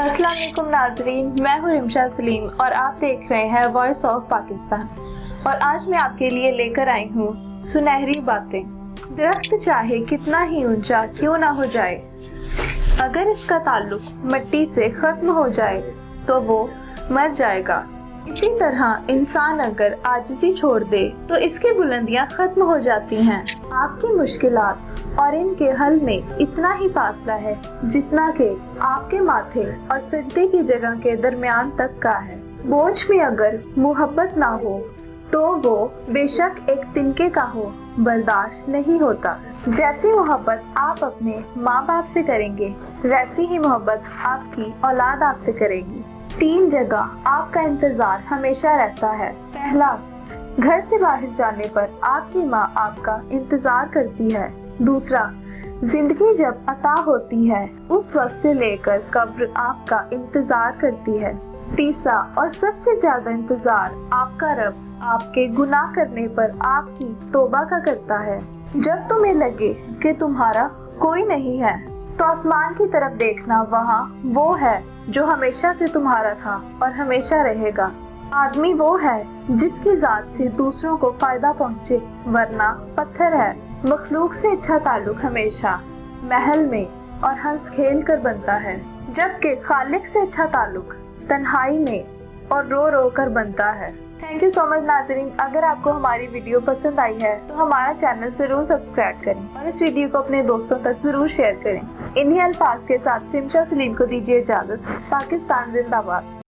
अस्सलाम वालेकुम नाजरीन, मैं हूँ रिमशा सलीम और आप देख रहे हैं वॉइस ऑफ पाकिस्तान। और आज मैं आपके लिए लेकर आई हूँ सुनहरी बातें। दरख्त चाहे कितना ही ऊंचा क्यों ना हो जाए, अगर इसका ताल्लुक मिट्टी से खत्म हो जाए तो वो मर जाएगा। इसी तरह इंसान अगर आजिज़ी छोड़ दे तो इसकी बुलंदियां खत्म हो जाती हैं। आपकी मुश्किलात और इनके हल में इतना ही फासला है जितना कि आपके माथे और सजदे की जगह के दरमियान तक का है। बोझ में अगर मोहब्बत ना हो तो वो बेशक एक तिनके का हो, बर्दाश्त नहीं होता। जैसी मोहब्बत आप अपने माँ बाप से करेंगे वैसी ही मोहब्बत आपकी औलाद आपसे करेगी। 3 जगह आपका इंतजार हमेशा रहता है। पहला, घर से बाहर जाने पर आपकी माँ आपका इंतजार करती है। दूसरा, जिंदगी जब अता होती है उस वक्त से लेकर कब्र आपका इंतजार करती है। तीसरा और सबसे ज्यादा इंतजार आपका रब आपके गुनाह करने पर आपकी तौबा का करता है। जब तुम्हें लगे कि तुम्हारा कोई नहीं है तो आसमान की तरफ देखना, वहाँ वो है जो हमेशा से तुम्हारा था और हमेशा रहेगा। आदमी वो है जिसकी जात से दूसरों को फायदा पहुँचे, वरना पत्थर है। मखलूक से अच्छा ताल्लुक हमेशा महल में और हंस खेल कर बनता है, जबकि खालिक से अच्छा ताल्लुक तन्हाई में और रो रो कर बनता है। थैंक यू सो मच नाजरीन। अगर आपको हमारी वीडियो पसंद आई है तो हमारा चैनल जरूर सब्सक्राइब करें और इस वीडियो को अपने दोस्तों तक जरूर शेयर करें। इन्हीं अल्फाज के साथ रिमशा सलीम को दीजिए इजाजत। पाकिस्तान जिंदाबाद।